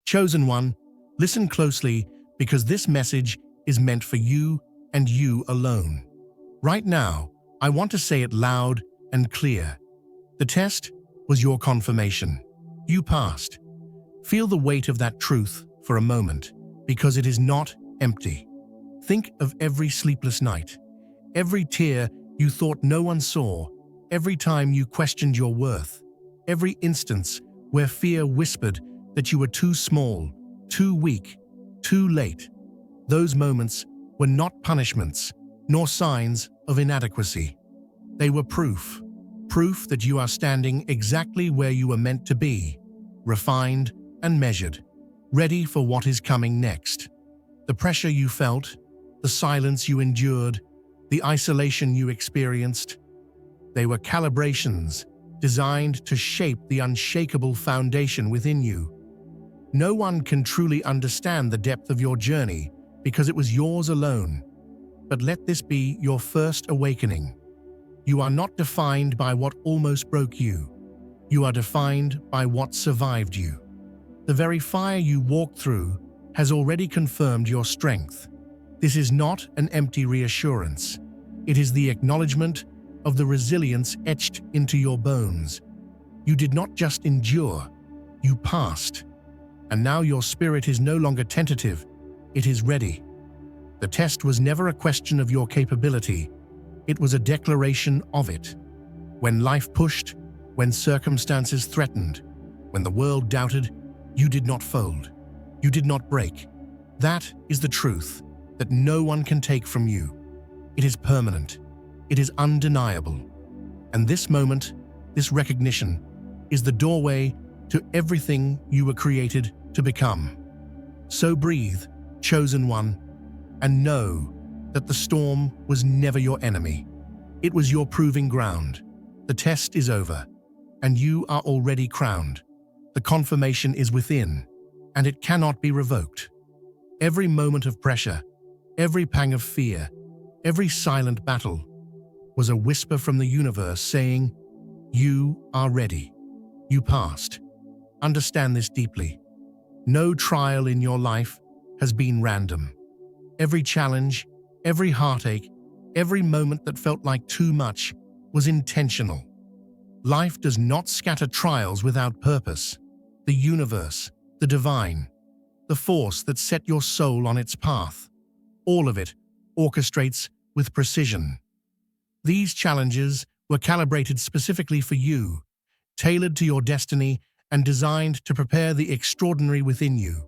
Chosen one, listen closely because this message is meant for you and you alone. Right now, I want to say it loud and clear. The test was your confirmation. You passed. Feel the weight of that truth for a moment, because it is not empty. Think of every sleepless night, every tear you thought no one saw, every time you questioned your worth, every instance where fear whispered that you were too small, too weak, too late. Those moments were not punishments, nor signs of inadequacy. They were proof that you are standing exactly where you were meant to be, refined and measured, ready for what is coming next. The pressure you felt, the silence you endured, the isolation you experienced, they were calibrations designed to shape the unshakable foundation within you. No one can truly understand the depth of your journey because it was yours alone. But let this be your first awakening. You are not defined by what almost broke you. You are defined by what survived you. The very fire you walked through has already confirmed your strength. This is not an empty reassurance. It is the acknowledgement of the resilience etched into your bones. You did not just endure, you passed. And now your spirit is no longer tentative, it is ready. The test was never a question of your capability, it was a declaration of it. When life pushed, when circumstances threatened, when the world doubted, you did not fold. You did not break. That is the truth that no one can take from you. It is permanent. It is undeniable. And this moment, this recognition, is the doorway to everything you were created to become. So breathe, chosen one, and know that the storm was never your enemy. It was your proving ground. The test is over, and you are already crowned. The confirmation is within, and it cannot be revoked. Every moment of pressure, every pang of fear, every silent battle was a whisper from the universe saying, "You are ready. You passed." Understand this deeply. No trial in your life has been random. Every challenge, every heartache, every moment that felt like too much was intentional. Life does not scatter trials without purpose. The universe, the divine, the force that set your soul on its path, all of it orchestrates with precision. These challenges were calibrated specifically for you, tailored to your destiny and designed to prepare the extraordinary within you.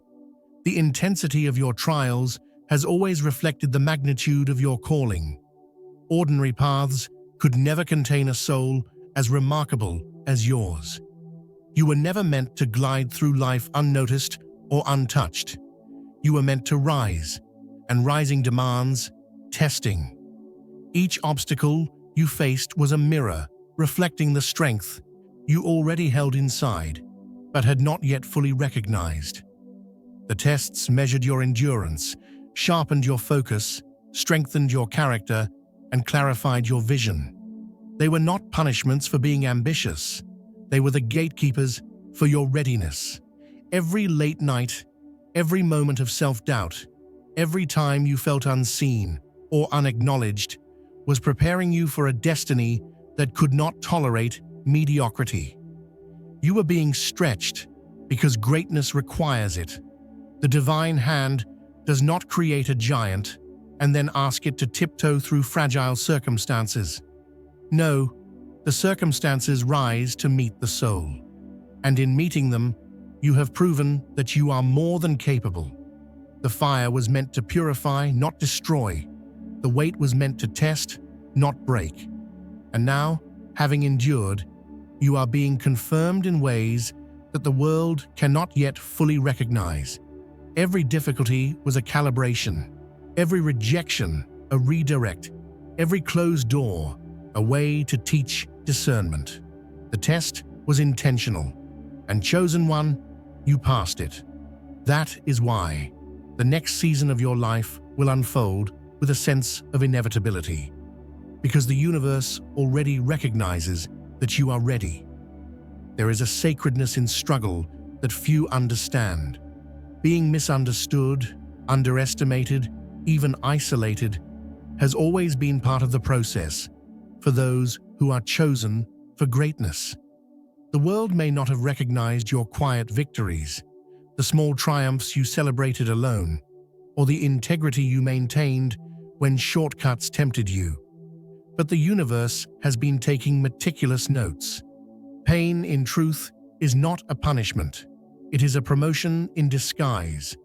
The intensity of your trials has always reflected the magnitude of your calling. Ordinary paths could never contain a soul as remarkable as yours. You were never meant to glide through life unnoticed or untouched. You were meant to rise, and rising demands testing. Each obstacle you faced was a mirror reflecting the strength you already held inside, but had not yet fully recognized. The tests measured your endurance, sharpened your focus, strengthened your character, and clarified your vision. They were not punishments for being ambitious. They were the gatekeepers for your readiness. Every late night, every moment of self-doubt, every time you felt unseen or unacknowledged was preparing you for a destiny that could not tolerate mediocrity. You were being stretched because greatness requires it. The divine hand does not create a giant and then ask it to tiptoe through fragile circumstances. No, the circumstances rise to meet the soul. And in meeting them, you have proven that you are more than capable. The fire was meant to purify, not destroy. The weight was meant to test, not break. And now, having endured, you are being confirmed in ways that the world cannot yet fully recognize. Every difficulty was a calibration, every rejection a redirect, every closed door a way to teach discernment. The test was intentional, and chosen one, you passed it. That is why the next season of your life will unfold with a sense of inevitability, because the universe already recognizes that you are ready. There is a sacredness in struggle that few understand. Being misunderstood, underestimated, even isolated has always been part of the process for those who are chosen for greatness. The world may not have recognized your quiet victories, the small triumphs you celebrated alone, or the integrity you maintained when shortcuts tempted you. But the universe has been taking meticulous notes. Pain, in truth, is not a punishment. It is a promotion in disguise.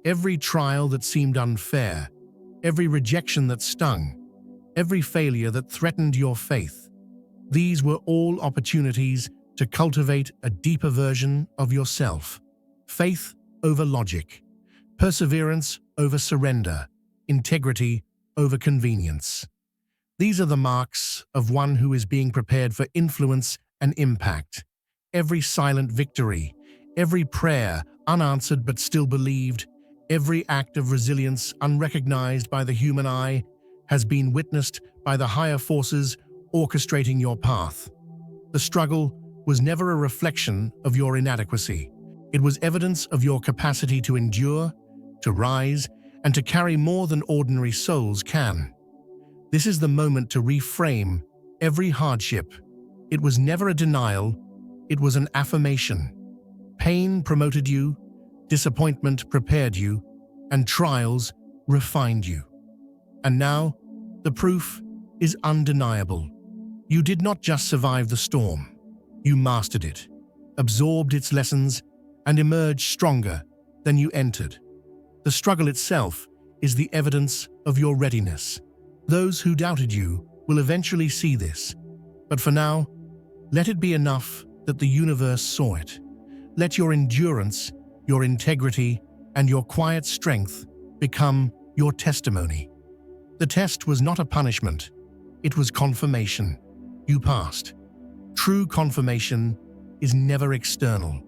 Every trial that seemed unfair, every rejection that stung, every failure that threatened your faith, these were all opportunities to cultivate a deeper version of yourself. Faith over logic, perseverance over surrender, integrity over convenience. These are the marks of one who is being prepared for influence and impact. Every silent victory, every prayer unanswered but still believed, every act of resilience unrecognized by the human eye has been witnessed by the higher forces orchestrating your path. The struggle was never a reflection of your inadequacy. It was evidence of your capacity to endure, to rise, and to carry more than ordinary souls can. This is the moment to reframe every hardship. It was never a denial, it was an affirmation. Pain promoted you, disappointment prepared you, and trials refined you. And now, the proof is undeniable. You did not just survive the storm. You mastered it, absorbed its lessons, and emerged stronger than you entered. The struggle itself is the evidence of your readiness. Those who doubted you will eventually see this, but for now, let it be enough that the universe saw it. Let your endurance, your integrity, and your quiet strength become your testimony. The test was not a punishment, it was confirmation. You passed. True confirmation is never external.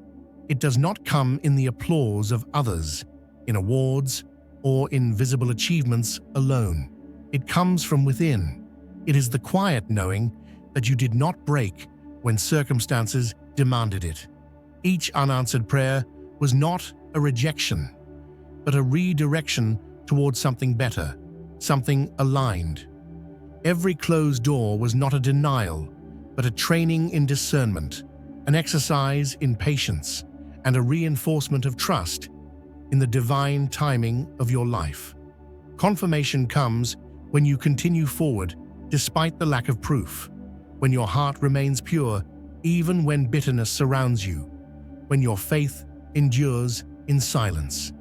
It does not come in the applause of others, in awards, or in visible achievements alone. It comes from within. It is the quiet knowing that you did not break when circumstances demanded it. Each unanswered prayer was not a rejection, but a redirection towards something better, something aligned. Every closed door was not a denial, but a training in discernment, an exercise in patience, and a reinforcement of trust in the divine timing of your life. Confirmation comes when you continue forward despite the lack of proof, when your heart remains pure even when bitterness surrounds you, when your faith endures in silence.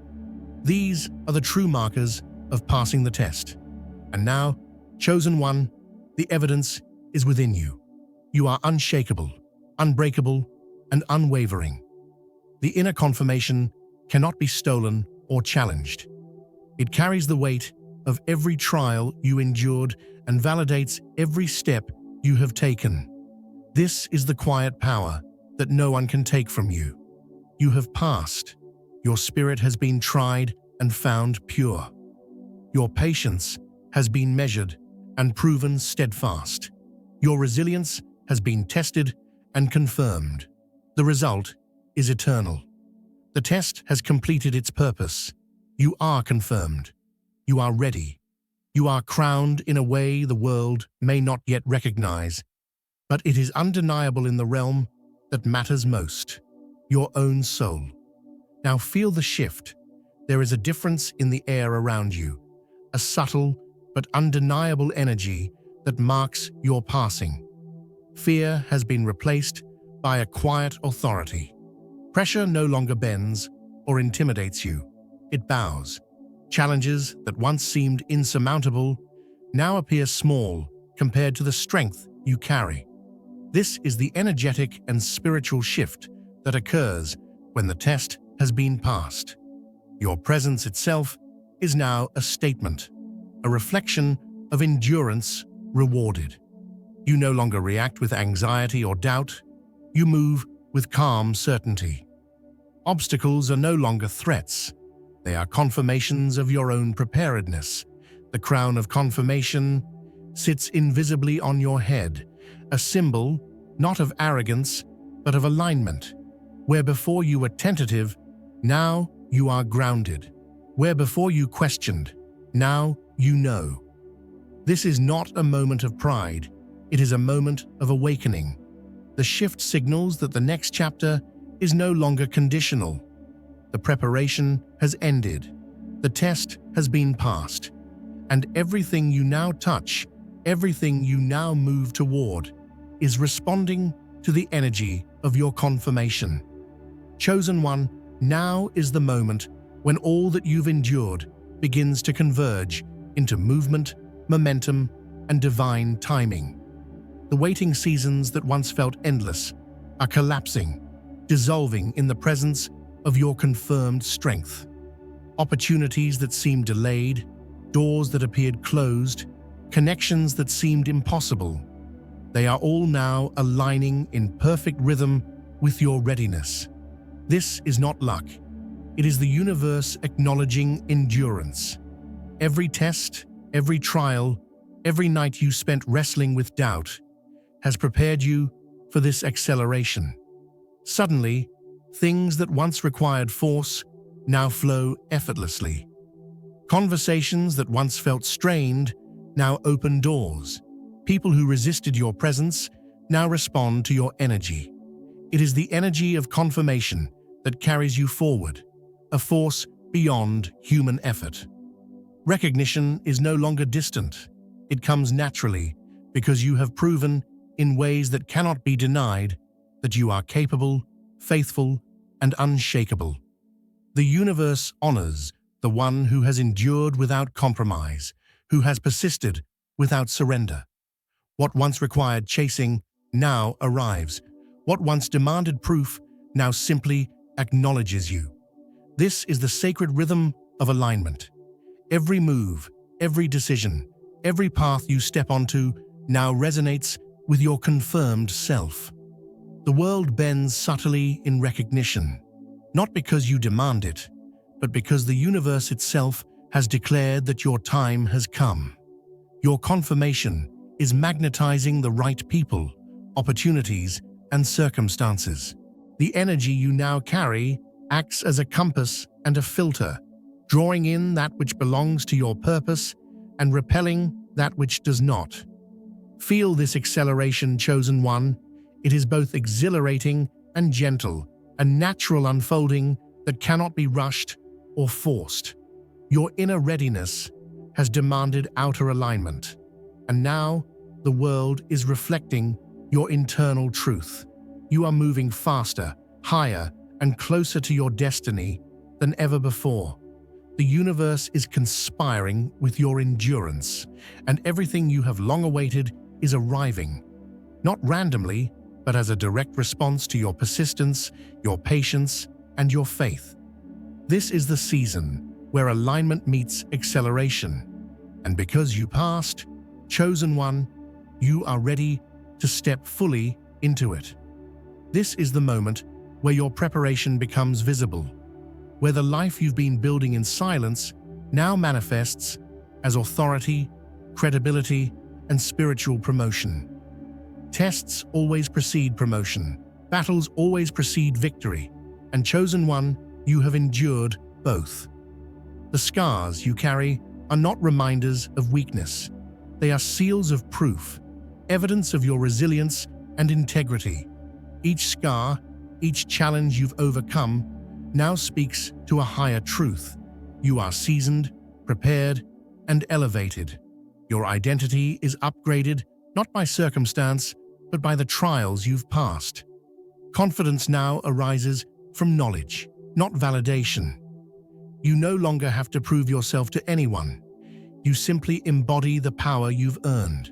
These are the true markers of passing the test. And now, chosen one, the evidence is within you. You are unshakable, unbreakable, and unwavering. The inner confirmation cannot be stolen or challenged. It carries the weight of every trial you endured and validates every step you have taken. This is the quiet power that no one can take from you. You have passed. Your spirit has been tried and found pure. Your patience has been measured and proven steadfast. Your resilience has been tested and confirmed. The result is eternal. The test has completed its purpose. You are confirmed. You are ready. You are crowned in a way the world may not yet recognize, but it is undeniable in the realm that matters most, your own soul. Now feel the shift. There is a difference in the air around you, a subtle but undeniable energy that marks your passing. Fear has been replaced by a quiet authority. Pressure no longer bends or intimidates you. It bows. Challenges that once seemed insurmountable now appear small compared to the strength you carry. This is the energetic and spiritual shift that occurs when the test has been passed. Your presence itself is now a statement, a reflection of endurance rewarded. You no longer react with anxiety or doubt. You move with calm certainty. Obstacles are no longer threats. They are confirmations of your own preparedness. The crown of confirmation sits invisibly on your head, a symbol not of arrogance, but of alignment. Where before you were tentative, now you are grounded. Where before you questioned, now you know. This is not a moment of pride, it is a moment of awakening. The shift signals that the next chapter is no longer conditional. The preparation has ended, the test has been passed, and everything you now touch, everything you now move toward, is responding to the energy of your confirmation. Chosen one, now is the moment when all that you've endured begins to converge into movement, momentum, and divine timing. The waiting seasons that once felt endless are collapsing, dissolving in the presence of your confirmed strength. Opportunities that seemed delayed, doors that appeared closed, connections that seemed impossible, they are all now aligning in perfect rhythm with your readiness. This is not luck. It is the universe acknowledging endurance. Every test, every trial, every night you spent wrestling with doubt has prepared you for this acceleration. Suddenly, things that once required force now flow effortlessly. Conversations that once felt strained now open doors. People who resisted your presence now respond to your energy. It is the energy of confirmation that carries you forward, a force beyond human effort. Recognition is no longer distant. It comes naturally because you have proven in ways that cannot be denied that you are capable, faithful, and unshakable. The universe honors the one who has endured without compromise, who has persisted without surrender. What once required chasing now arrives. What once demanded proof now simply acknowledges you. This is the sacred rhythm of alignment. Every move, every decision, every path you step onto now resonates with your confirmed self. The world bends subtly in recognition, not because you demand it, but because the universe itself has declared that your time has come. Your confirmation is magnetizing the right people, opportunities, and circumstances. The energy you now carry acts as a compass and a filter, drawing in that which belongs to your purpose and repelling that which does not. Feel this acceleration, chosen one. It is both exhilarating and gentle, a natural unfolding that cannot be rushed or forced. Your inner readiness has demanded outer alignment, and now the world is reflecting your internal truth. You are moving faster, higher, and closer to your destiny than ever before. The universe is conspiring with your endurance, and everything you have long awaited is arriving, not randomly, but as a direct response to your persistence, your patience, and your faith. This is the season where alignment meets acceleration, and because you passed, chosen one, you are ready to step fully into it. This is the moment where your preparation becomes visible, where the life you've been building in silence now manifests as authority, credibility, and spiritual promotion. Tests always precede promotion, battles always precede victory, and chosen one, you have endured both. The scars you carry are not reminders of weakness. They are seals of proof, evidence of your resilience and integrity. Each scar, each challenge you've overcome, now speaks to a higher truth. You are seasoned, prepared, and elevated. Your identity is upgraded not by circumstance, but by the trials you've passed. Confidence now arises from knowledge, not validation. You no longer have to prove yourself to anyone. You simply embody the power you've earned.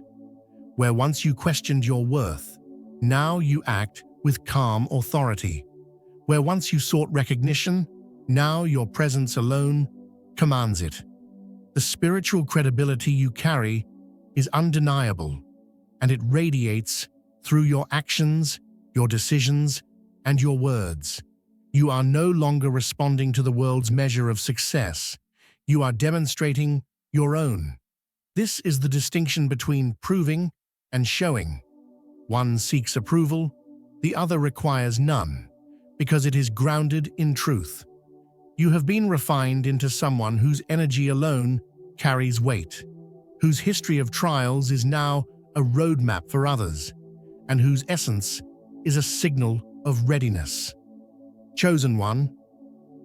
Where once you questioned your worth, now you act with calm authority. Where once you sought recognition, now your presence alone commands it. The spiritual credibility you carry is undeniable, and it radiates through your actions, your decisions, and your words. You are no longer responding to the world's measure of success. You are demonstrating your own. This is the distinction between proving and showing. One seeks approval, the other requires none, because it is grounded in truth. You have been refined into someone whose energy alone carries weight, whose history of trials is now a roadmap for others, and whose essence is a signal of readiness. Chosen one,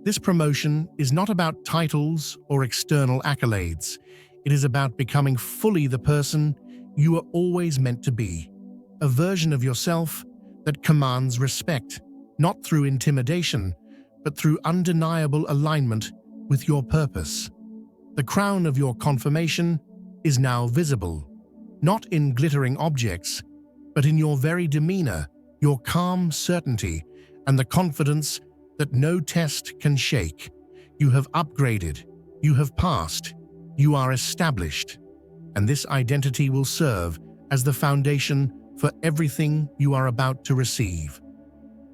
this promotion is not about titles or external accolades. It is about becoming fully the person you are always meant to be, a version of yourself that commands respect, not through intimidation, but through undeniable alignment with your purpose. The crown of your confirmation is now visible, not in glittering objects, but in your very demeanor, your calm certainty, and the confidence that no test can shake. You have upgraded, you have passed, you are established, and this identity will serve as the foundation for everything you are about to receive.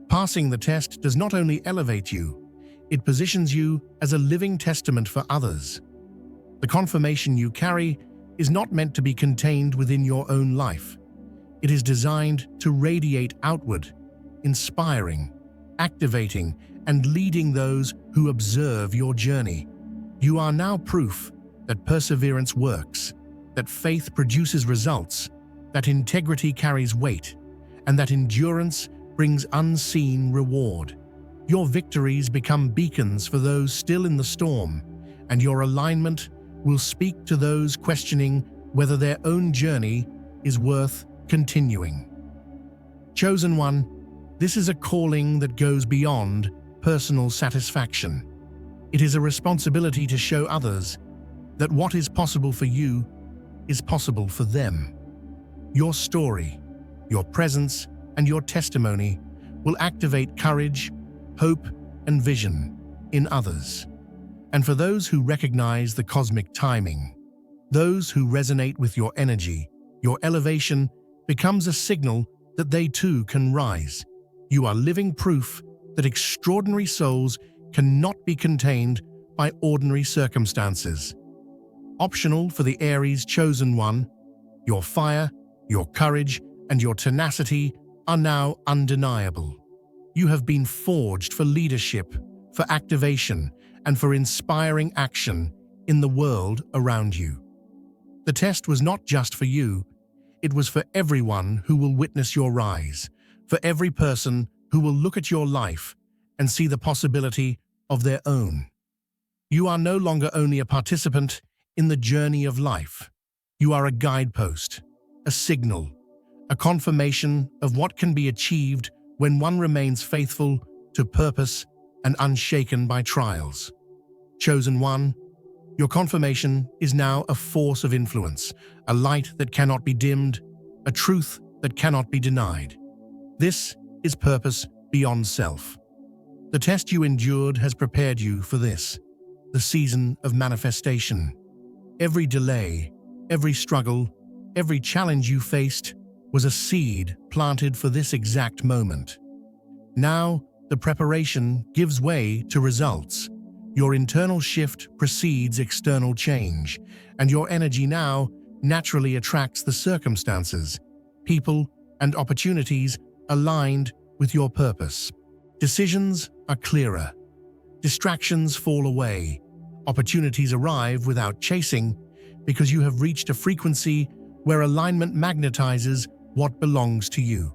Passing the test does not only elevate you, it positions you as a living testament for others. The confirmation you carry is not meant to be contained within your own life. It is designed to radiate outward, inspiring, activating, and leading those who observe your journey. You are now proof that perseverance works, that faith produces results, that integrity carries weight, and that endurance brings unseen reward. Your victories become beacons for those still in the storm, and your alignment will speak to those questioning whether their own journey is worth continuing. Chosen one, this is a calling that goes beyond personal satisfaction. It is a responsibility to show others that what is possible for you is possible for them. Your story, your presence, and your testimony will activate courage, hope, and vision in others. And for those who recognize the cosmic timing, those who resonate with your energy, your elevation becomes a signal that they too can rise. You are living proof that extraordinary souls cannot be contained by ordinary circumstances. Optional for the Aries chosen one, your fire, your courage, and your tenacity are now undeniable. You have been forged for leadership, for activation, and for inspiring action in the world around you. The test was not just for you, it was for everyone who will witness your rise, for every person who will look at your life and see the possibility of their own. You are no longer only a participant in the journey of life. You are a guidepost, a signal, a confirmation of what can be achieved when one remains faithful to purpose and unshaken by trials. Chosen one, your confirmation is now a force of influence, a light that cannot be dimmed, a truth that cannot be denied. This is purpose beyond self. The test you endured has prepared you for this, the season of manifestation. Every delay, every struggle, every challenge you faced was a seed planted for this exact moment. Now, the preparation gives way to results. Your internal shift precedes external change, and your energy now naturally attracts the circumstances, people, and opportunities aligned with your purpose. Decisions are clearer. Distractions fall away. Opportunities arrive without chasing because you have reached a frequency where alignment magnetizes what belongs to you.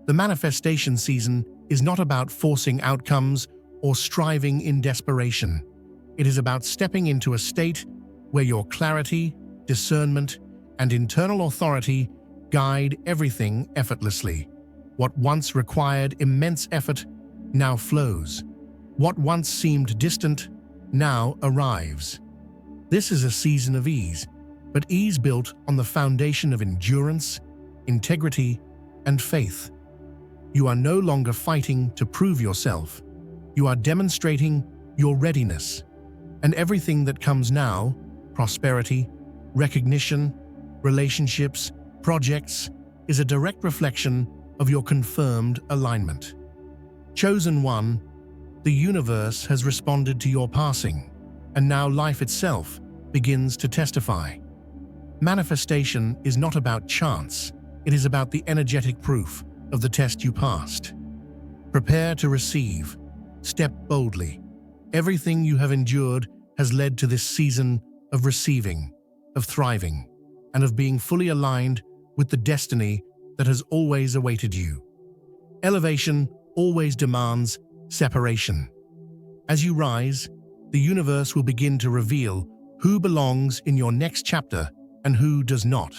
The manifestation season is not about forcing outcomes or striving in desperation. It is about stepping into a state where your clarity, discernment, and internal authority guide everything effortlessly. What once required immense effort now flows. What once seemed distant now arrives. This is a season of ease, but ease built on the foundation of endurance, integrity, and faith. You are no longer fighting to prove yourself. You are demonstrating your readiness. And everything that comes now, prosperity, recognition, relationships, projects, is a direct reflection of your confirmed alignment. Chosen one, the universe has responded to your passing, and now life itself begins to testify. Manifestation is not about chance, it is about the energetic proof of the test you passed. Prepare to receive. Step boldly. Everything you have endured has led to this season of receiving, of thriving, and of being fully aligned with the destiny that has always awaited you. Elevation always demands separation. As you rise, the universe will begin to reveal who belongs in your next chapter and who does not.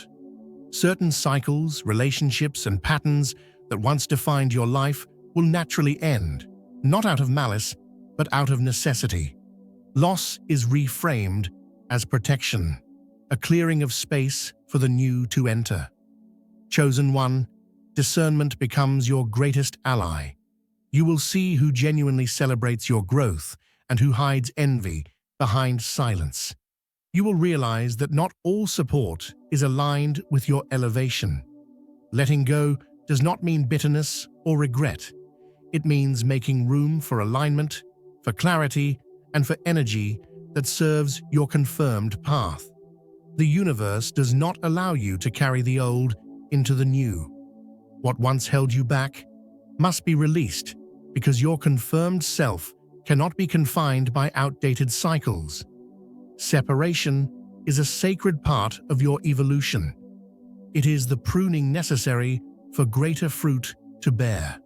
Certain cycles, relationships, and patterns that once defined your life will naturally end, not out of malice, but out of necessity. Loss is reframed as protection, a clearing of space for the new to enter. Chosen one, discernment becomes your greatest ally. You will see who genuinely celebrates your growth and who hides envy behind silence. You will realize that not all support is aligned with your elevation. Letting go does not mean bitterness or regret. It means making room for alignment, for clarity, and for energy that serves your confirmed path. The universe does not allow you to carry the old into the new. What once held you back must be released because your confirmed self cannot be confined by outdated cycles. Separation is a sacred part of your evolution. It is the pruning necessary for greater fruit to bear.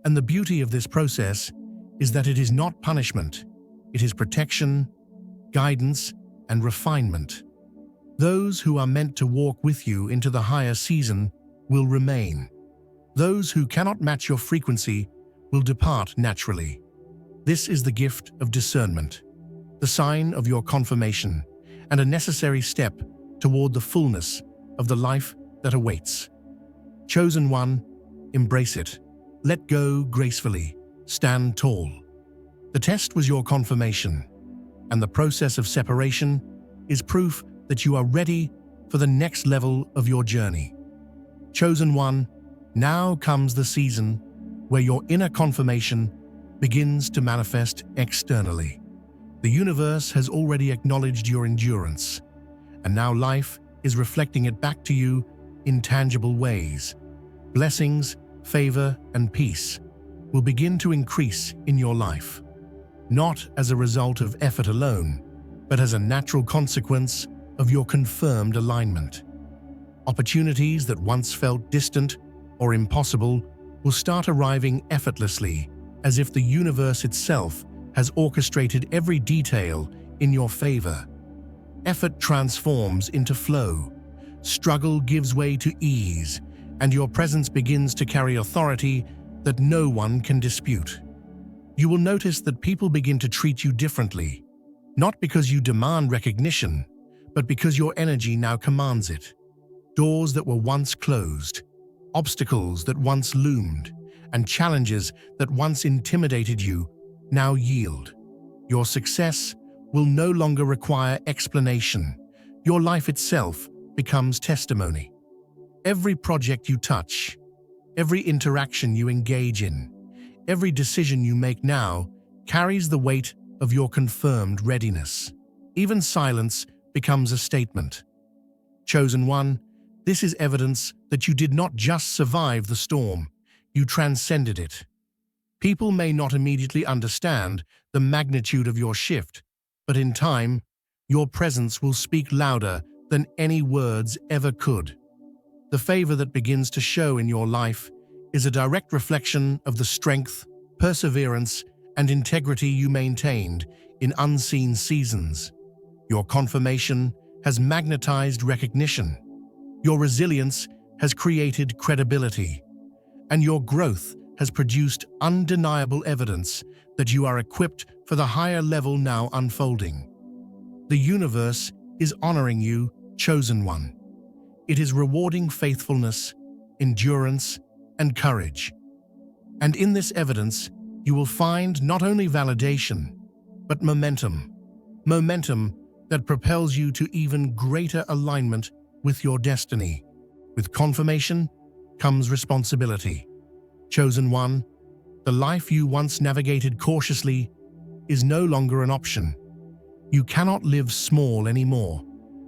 And the beauty of this process is that it is not punishment. It is protection, guidance, and refinement. Those who are meant to walk with you into the higher season will remain. Those who cannot match your frequency will depart naturally. This is the gift of discernment, the sign of your confirmation, and a necessary step toward the fullness of the life that awaits. Chosen one, embrace it. Let go gracefully. Stand tall. The test was your confirmation, and the process of separation is proof that you are ready for the next level of your journey. Chosen one, now comes the season where your inner confirmation begins to manifest externally. The universe has already acknowledged your endurance, and now life is reflecting it back to you in tangible ways. Blessings, favor, and peace will begin to increase in your life, not as a result of effort alone, but as a natural consequence of your confirmed alignment. Opportunities that once felt distant or impossible will start arriving effortlessly, as if the universe itself has orchestrated every detail in your favor. Effort transforms into flow, struggle gives way to ease, and your presence begins to carry authority that no one can dispute. You will notice that people begin to treat you differently, not because you demand recognition, but because your energy now commands it. Doors that were once closed, obstacles that once loomed, and challenges that once intimidated you now yield. Your success will no longer require explanation. Your life itself becomes testimony. Every project you touch, every interaction you engage in, every decision you make now carries the weight of your confirmed readiness. Even silence becomes a statement. Chosen one, this is evidence that you did not just survive the storm, you transcended it. People may not immediately understand the magnitude of your shift, but in time, your presence will speak louder than any words ever could. The favor that begins to show in your life is a direct reflection of the strength, perseverance, and integrity you maintained in unseen seasons. Your confirmation has magnetized recognition. Your resilience has created credibility, and your growth has produced undeniable evidence that you are equipped for the higher level now unfolding. The universe is honoring you, chosen one. It is rewarding faithfulness, endurance, and courage. And in this evidence, you will find not only validation, but momentum. Momentum that propels you to even greater alignment with your destiny. With confirmation comes responsibility. Chosen one, the life you once navigated cautiously is no longer an option. You cannot live small anymore.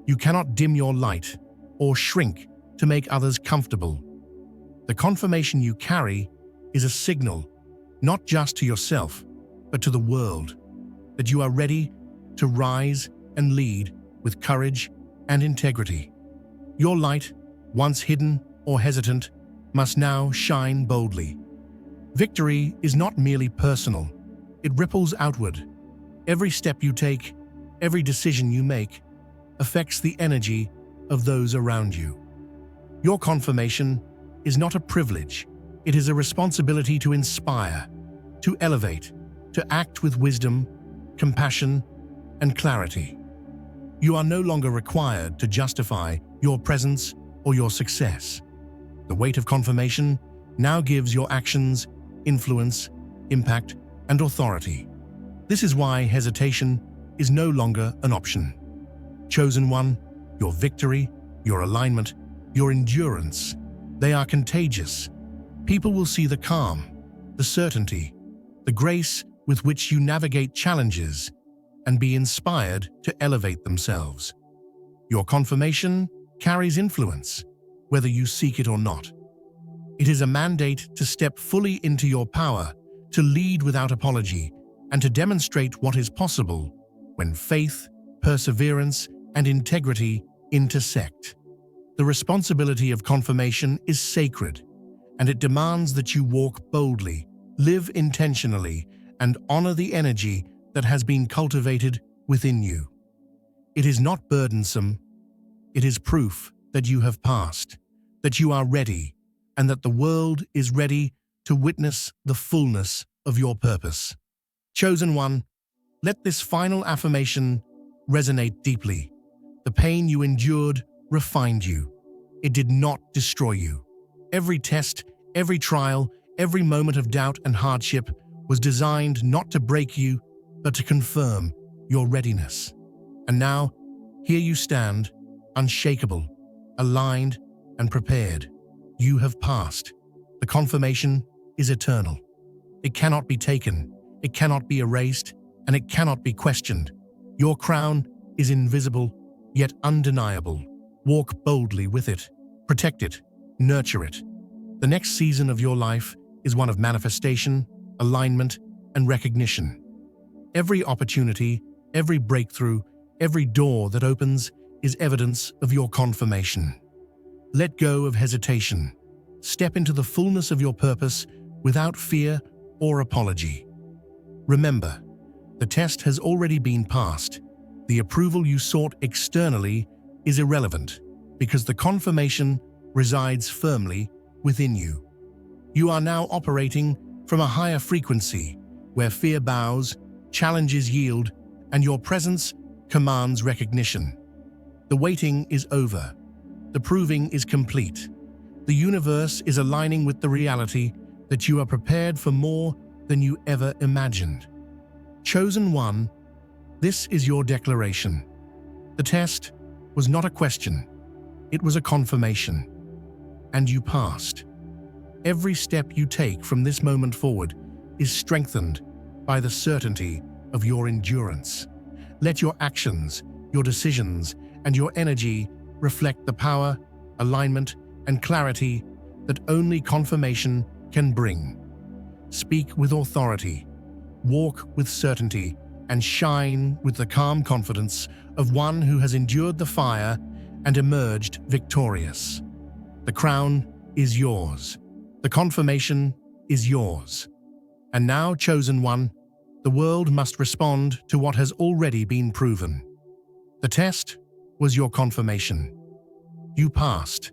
You cannot dim your light or shrink to make others comfortable. The confirmation you carry is a signal, not just to yourself, but to the world. that you are ready to rise and lead with courage and integrity. Your light, once hidden or hesitant, must now shine boldly. Victory is not merely personal, it ripples outward. Every step you take, every decision you make, affects the energy of those around you. Your confirmation is not a privilege, it is a responsibility to inspire, to elevate, to act with wisdom, compassion, and clarity. You are no longer required to justify your presence or your success. The weight of confirmation now gives your actions influence, impact, and authority. This is why hesitation is no longer an option. Chosen one, your victory, your alignment, your endurance, they are contagious. People will see the calm, the certainty, the grace with which you navigate challenges and be inspired to elevate themselves. Your confirmation carries influence, whether you seek it or not. It is a mandate to step fully into your power, to lead without apology, and to demonstrate what is possible when faith, perseverance, and integrity intersect. The responsibility of confirmation is sacred, and it demands that you walk boldly, live intentionally, and honor the energy that has been cultivated within you. It is not burdensome. It is proof that you have passed, that you are ready, and that the world is ready to witness the fullness of your purpose. Chosen one, let this final affirmation resonate deeply. The pain you endured refined you. It did not destroy you. Every test, every trial, every moment of doubt and hardship was designed not to break you, but to confirm your readiness. And now, here you stand, unshakable, aligned, and prepared. You have passed. The confirmation is eternal. It cannot be taken, it cannot be erased, and it cannot be questioned. Your crown is invisible, yet undeniable. Walk boldly with it. Protect it. Nurture it. The next season of your life is one of manifestation, alignment, and recognition. Every opportunity, every breakthrough, every door that opens is evidence of your confirmation. Let go of hesitation. Step into the fullness of your purpose without fear or apology. Remember, the test has already been passed. The approval you sought externally is irrelevant because the confirmation resides firmly within you. You are now operating from a higher frequency where fear bows, challenges yield, and your presence commands recognition. The waiting is over. The proving is complete. The universe is aligning with the reality that you are prepared for more than you ever imagined. Chosen one, this is your declaration. The test was not a question, it was a confirmation. And you passed. Every step you take from this moment forward is strengthened by the certainty of your endurance. Let your actions, your decisions, and your energy reflect the power, alignment, and clarity that only confirmation can bring. Speak with authority, walk with certainty, and shine with the calm confidence of one who has endured the fire and emerged victorious. The crown is yours. The confirmation is yours. And now, chosen one, the world must respond to what has already been proven. The test was your confirmation. You passed.